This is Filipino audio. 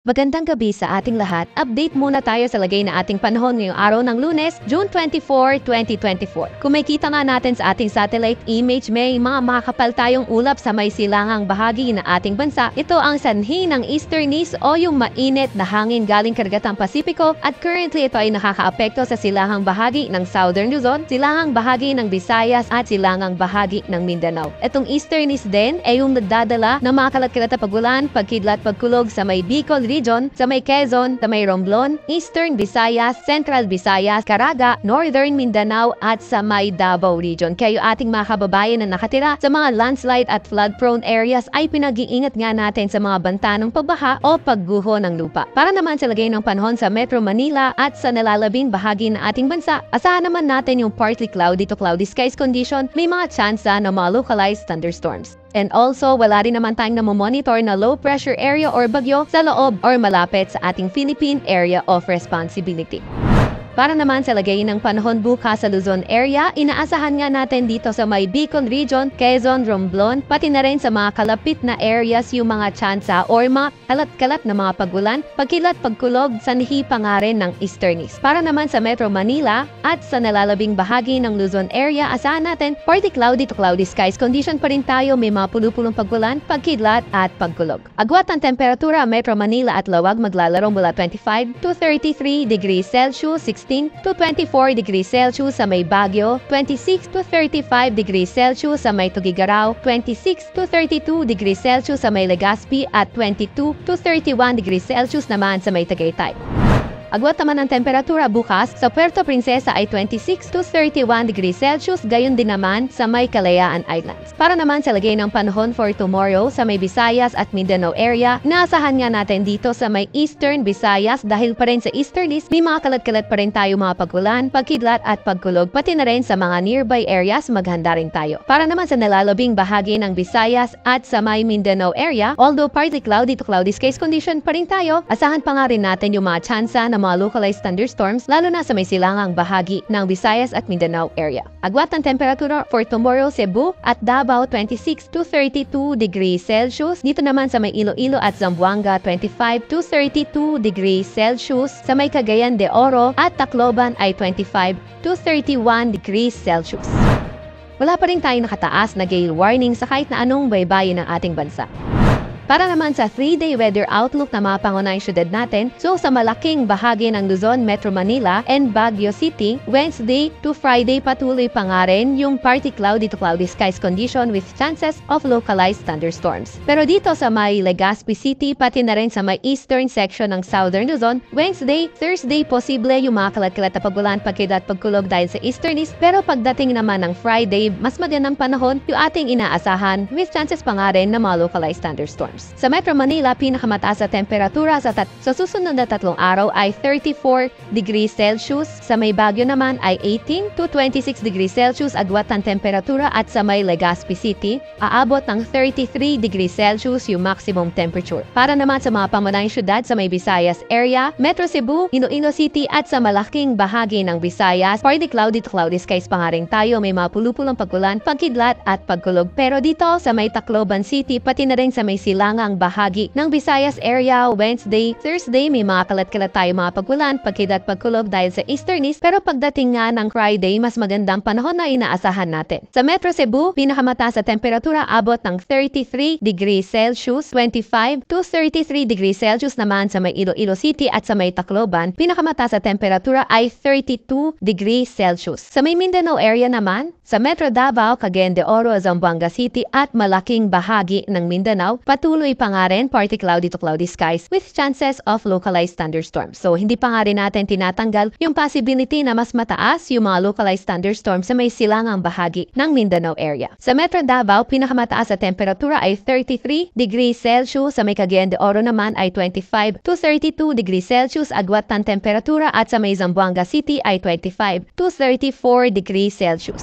Magandang gabi sa ating lahat. Update muna tayo sa lagay na ating panahon ngayong araw ng Lunes, June 24, 2024. Kung makikita nga natin sa ating satellite image, may mga makakapal tayong ulap sa may silangang bahagi ng ating bansa. Ito ang sanhi ng easterlies o yung mainit na hangin galing karagatang Pasipiko at currently ito ay nakakaapekto sa silangang bahagi ng Southern Luzon, silangang bahagi ng Visayas at silangang bahagi ng Mindanao. Itong easterlies din ay yung nagdadala ng mga kalat-kalat na pagulan, pagkidlat, pagkulog sa may Bicol region, sa may Quezon, sa may Romblon, Eastern Visayas, Central Visayas, Caraga, Northern Mindanao at sa may Davao region. Kaya ating mga kababayan na nakatira sa mga landslide at flood-prone areas ay pinag-iingat nga natin sa mga banta ng pagbaha o pagguho ng lupa. Para naman sa lagay ng panahon sa Metro Manila at sa nalalabing bahagi ng ating bansa, asahan naman natin yung partly cloudy to cloudy skies condition, may mga tsansa na mga localized thunderstorms. And also, wala rin naman tayong namomonitor na low pressure area or bagyo sa loob or malapit sa ating Philippine Area of Responsibility. Para naman sa lagay ng panahon bukas sa Luzon area, inaasahan nga natin dito sa may Bicol region, Quezon, Romblon, pati na rin sa mga kalapit na areas yung mga tsansa or mga kalat-kalat na mga pagulan, pagkilat, pagkulog, sanhi pa nga rin ng easterlies. Para naman sa Metro Manila at sa nalalabing bahagi ng Luzon area, asahan natin partly cloudy to cloudy skies condition pa rin tayo, may mga pulupulong pagulan, pagkidlat at pagkulog. Agwat ng temperatura, Metro Manila at Lawag maglalaro mula 25 to 33 degrees Celsius, 16 to 24 degrees Celsius sa may Baguio, 26 to 35 degrees Celsius sa may Tugigaraw, 26 to 32 degrees Celsius sa may Legazpi at 22 to 31 degrees Celsius naman sa may Tagaytay. Agwat naman ang temperatura bukas sa Puerto Princesa ay 26 to 31 degrees Celsius, gayon din naman sa may Kalayaan Islands. Para naman sa lagay ng panahon for tomorrow sa may Visayas at Mindanao area, inaasahan nga natin dito sa may Eastern Visayas dahil pa rin sa easterlies, may mga kalat-kalat pa rin tayo mga pagulan, pagkidlat at pagkulog, pati na rin sa mga nearby areas maghanda rin tayo. Para naman sa nalalabing bahagi ng Visayas at sa may Mindanao area, although partly cloudy to cloudy skies condition pa rin tayo, asahan pa nga rin natin yung mga tsansa na mga localized thunderstorms lalo na sa may silangang bahagi ng Visayas at Mindanao area. Agwat ng temperatura for tomorrow, Cebu at Davao 26 to 32 degrees Celsius. Dito naman sa may Iloilo at Zamboanga 25 to 32 degrees Celsius. Sa may Cagayan de Oro at Tacloban ay 25 to 31 degrees Celsius. Wala pa rin tayong nakataas na gale warning sa kahit na anong baybayin ng ating bansa. Para naman sa 3-day weather outlook na mga pangunahing syudad natin, so sa malaking bahagi ng Luzon, Metro Manila, and Baguio City, Wednesday to Friday patuloy pa nga rin yung partly cloudy to cloudy skies condition with chances of localized thunderstorms. Pero dito sa may Legazpi City, pati na rin sa may eastern section ng Southern Luzon, Wednesday, Thursday posible yung mga kalat-kalat na pagulan, pagkidlat, pagkulog dahil sa easterlies, pero pagdating naman ng Friday, mas magandang panahon yung ating inaasahan with chances pa nga rin na mga localized thunderstorms. Sa Metro Manila, pinakamataas na temperatura sa susunod na 3 araw ay 34 degrees Celsius. Sa may Baguio naman ay 18 to 26 degrees Celsius agwat ng temperatura at sa may Legazpi City, aabot ng 33 degrees Celsius yung maximum temperature. Para naman sa mga pamanahing syudad sa may Visayas area, Metro Cebu, Iloilo City at sa malaking bahagi ng Visayas, partly cloudy to cloudy skies pa nga rin tayo, may mga pulupulong pagulan, pagkidlat at pagkulog. Pero dito sa may Tacloban City, pati na rin sa may silangang bahagi ng Visayas area, Wednesday, Thursday, may mga kalat-kalat tayo mga pagulan, pagkidlat, pagkulog dahil sa easterlies, pero pagdating nga ng Friday, mas magandang panahon na inaasahan natin. Sa Metro Cebu, pinakamataas sa temperatura abot ng 33 degrees Celsius, 25 to 33 degrees Celsius naman sa may Iloilo City at sa may Tacloban, pinakamataas sa temperatura ay 32 degrees Celsius. Sa may Mindanao area naman, sa Metro Davao, Cagayan de Oro, Zamboanga City at malaking bahagi ng Mindanao, patuloy pa nga rin partly cloudy to cloudy skies with chances of localized thunderstorms. So hindi pa nga rin natin tinatanggal yung possibility na mas mataas yung mga localized thunderstorms sa may silangang bahagi ng Mindanao area. Sa Metro Davao, pinakamataas sa temperatura ay 33 degrees Celsius. Sa may Cagayan de Oro naman ay 25 to 32 degrees Celsius agwat ng temperatura at sa may Zamboanga City ay 25 to 34 degrees Celsius.